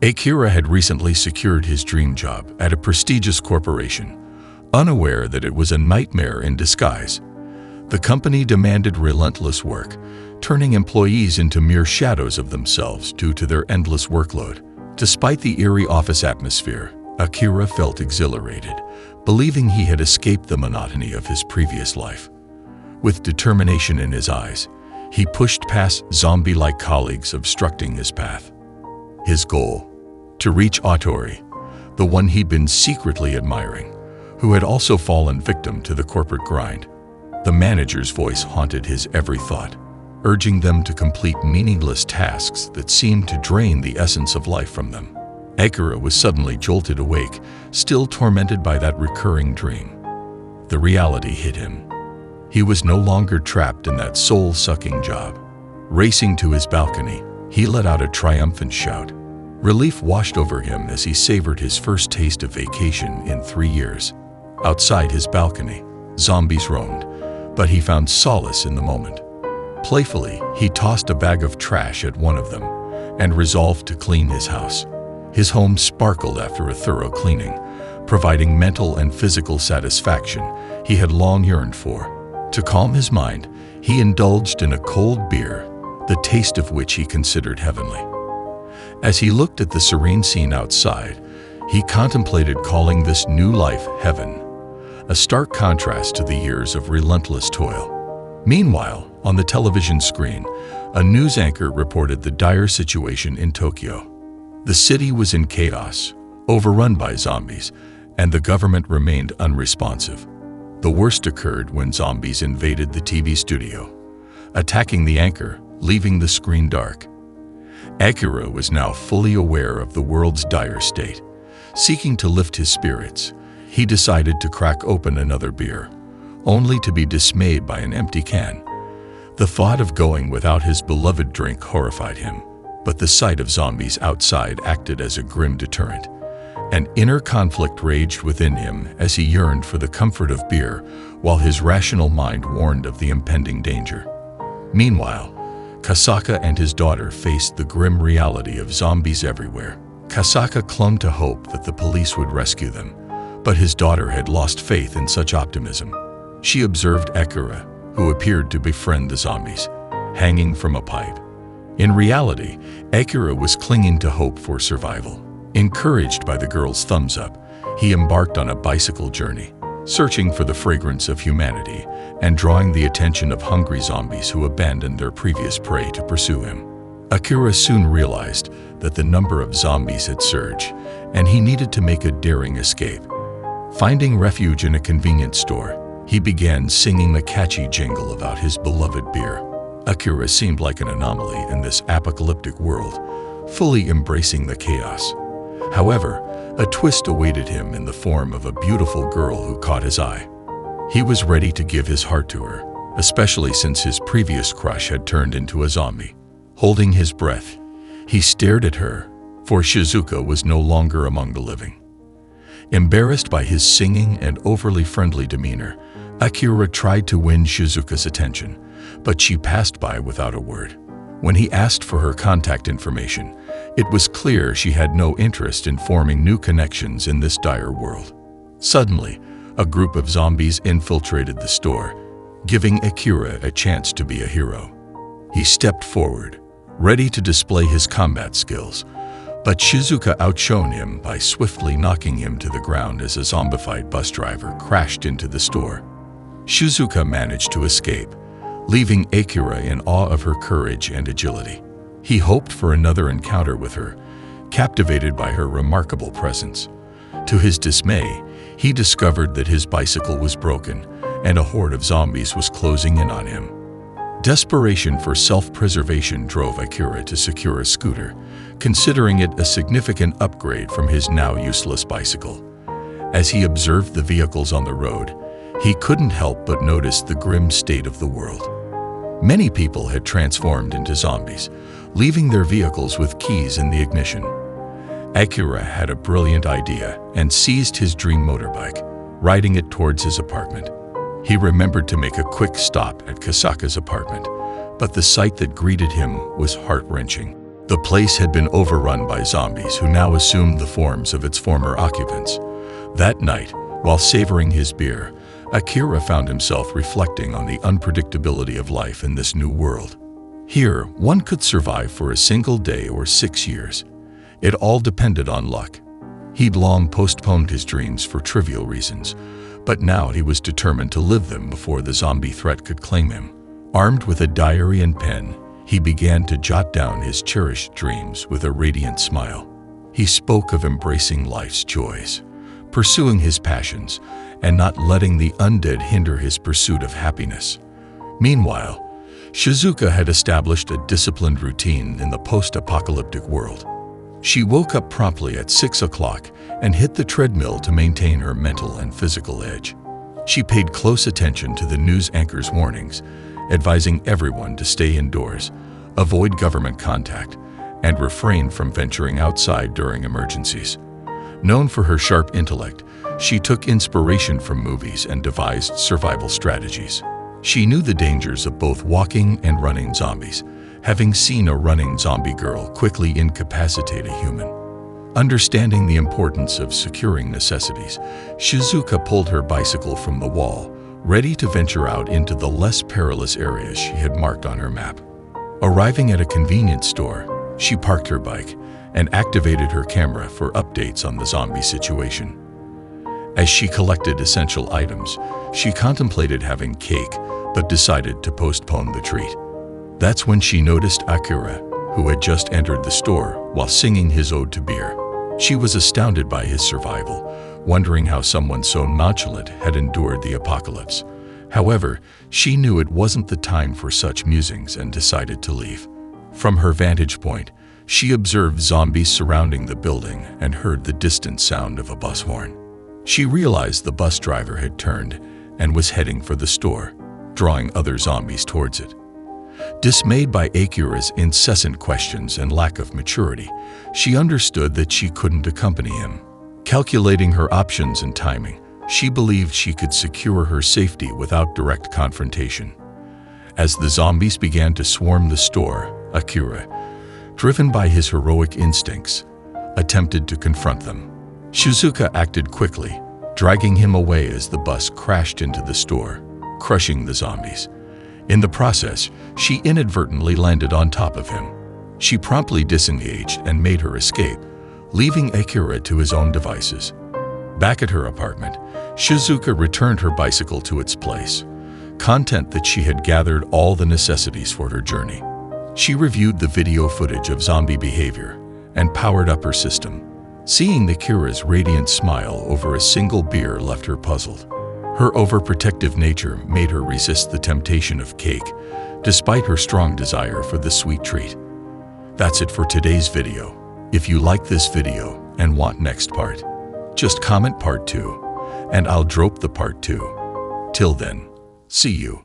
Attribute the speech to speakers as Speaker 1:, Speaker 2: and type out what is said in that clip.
Speaker 1: Akira had recently secured his dream job at a prestigious corporation, unaware that it was a nightmare in disguise. The company demanded relentless work, turning employees into mere shadows of themselves due to their endless workload. Despite the eerie office atmosphere, Akira felt exhilarated, believing he had escaped the monotony of his previous life. With determination in his eyes, he pushed past zombie-like colleagues obstructing his path. His goal: to reach Autori, the one he'd been secretly admiring, who had also fallen victim to the corporate grind. The manager's voice haunted his every thought, urging them to complete meaningless tasks that seemed to drain the essence of life from them. Akira was suddenly jolted awake, still tormented by that recurring dream. The reality hit him. He was no longer trapped in that soul-sucking job. Racing to his balcony, he let out a triumphant shout. Relief washed over him as he savored his first taste of vacation in 3 years. Outside his balcony, zombies roamed, but he found solace in the moment. Playfully, he tossed a bag of trash at one of them and resolved to clean his house. His home sparkled after a thorough cleaning, providing mental and physical satisfaction he had long yearned for. To calm his mind, he indulged in a cold beer, the taste of which he considered heavenly. As he looked at the serene scene outside, he contemplated calling this new life heaven, a stark contrast to the years of relentless toil. Meanwhile, on the television screen, a news anchor reported the dire situation in Tokyo. The city was in chaos, overrun by zombies, and the government remained unresponsive. The worst occurred when zombies invaded the TV studio, attacking the anchor, leaving the screen dark. Akira was now fully aware of the world's dire state. Seeking to lift his spirits, he decided to crack open another beer, only to be dismayed by an empty can. The thought of going without his beloved drink horrified him, but the sight of zombies outside acted as a grim deterrent. An inner conflict raged within him as he yearned for the comfort of beer, while his rational mind warned of the impending danger. Meanwhile, Kasaka and his daughter faced the grim reality of zombies everywhere. Kasaka clung to hope that the police would rescue them, but his daughter had lost faith in such optimism. She observed Akira, who appeared to befriend the zombies, hanging from a pipe. In reality, Akira was clinging to hope for survival. Encouraged by the girl's thumbs up, he embarked on a bicycle journey, searching for the fragrance of humanity and drawing the attention of hungry zombies who abandoned their previous prey to pursue him. Akira soon realized that the number of zombies had surged, and he needed to make a daring escape. Finding refuge in a convenience store, he began singing a catchy jingle about his beloved beer. Akira seemed like an anomaly in this apocalyptic world, fully embracing the chaos. However, a twist awaited him in the form of a beautiful girl who caught his eye. He was ready to give his heart to her, especially since his previous crush had turned into a zombie. Holding his breath, he stared at her, for Shizuka was no longer among the living. Embarrassed by his singing and overly friendly demeanor, Akira tried to win Shizuka's attention, but she passed by without a word. When he asked for her contact information, it was clear she had no interest in forming new connections in this dire world. Suddenly, a group of zombies infiltrated the store, giving Akira a chance to be a hero. He stepped forward, ready to display his combat skills, but Shizuka outshone him by swiftly knocking him to the ground as a zombified bus driver crashed into the store. Shizuka managed to escape, leaving Akira in awe of her courage and agility. He hoped for another encounter with her, captivated by her remarkable presence. To his dismay, he discovered that his bicycle was broken and a horde of zombies was closing in on him. Desperation for self-preservation drove Akira to secure a scooter, considering it a significant upgrade from his now useless bicycle. As he observed the vehicles on the road, he couldn't help but notice the grim state of the world. Many people had transformed into zombies, leaving their vehicles with keys in the ignition. Akira had a brilliant idea and seized his dream motorbike, riding it towards his apartment. He remembered to make a quick stop at Kasaka's apartment, but the sight that greeted him was heart-wrenching. The place had been overrun by zombies who now assumed the forms of its former occupants. That night, while savoring his beer, Akira found himself reflecting on the unpredictability of life in this new world. Here, one could survive for a single day or 6 years. It all depended on luck. He'd long postponed his dreams for trivial reasons, but now he was determined to live them before the zombie threat could claim him. Armed with a diary and pen, he began to jot down his cherished dreams with a radiant smile. He spoke of embracing life's joys, pursuing his passions, and not letting the undead hinder his pursuit of happiness. Meanwhile, Shizuka had established a disciplined routine in the post-apocalyptic world. She woke up promptly at 6 o'clock and hit the treadmill to maintain her mental and physical edge. She paid close attention to the news anchor's warnings, advising everyone to stay indoors, avoid government contact, and refrain from venturing outside during emergencies. Known for her sharp intellect, she took inspiration from movies and devised survival strategies. She knew the dangers of both walking and running zombies, having seen a running zombie girl quickly incapacitate a human. Understanding the importance of securing necessities, Shizuka pulled her bicycle from the wall, ready to venture out into the less perilous areas she had marked on her map. Arriving at a convenience store, she parked her bike and activated her camera for updates on the zombie situation. As she collected essential items, she contemplated having cake, but decided to postpone the treat. That's when she noticed Akira, who had just entered the store while singing his ode to beer. She was astounded by his survival, wondering how someone so nonchalant had endured the apocalypse. However, she knew it wasn't the time for such musings and decided to leave. From her vantage point, she observed zombies surrounding the building and heard the distant sound of a bus horn. She realized the bus driver had turned and was heading for the store, drawing other zombies towards it. Dismayed by Akira's incessant questions and lack of maturity, she understood that she couldn't accompany him. Calculating her options and timing, she believed she could secure her safety without direct confrontation. As the zombies began to swarm the store, Akira, driven by his heroic instincts, attempted to confront them. Shizuka acted quickly, dragging him away as the bus crashed into the store, crushing the zombies. In the process, she inadvertently landed on top of him. She promptly disengaged and made her escape, leaving Akira to his own devices. Back at her apartment, Shizuka returned her bicycle to its place, content that she had gathered all the necessities for her journey. She reviewed the video footage of zombie behavior and powered up her system. Seeing Akira's radiant smile over a single beer left her puzzled. Her overprotective nature made her resist the temptation of cake, despite her strong desire for the sweet treat. That's it for today's video. If you like this video and want next part, just comment part 2, and I'll drop the part 2. Till then, see you.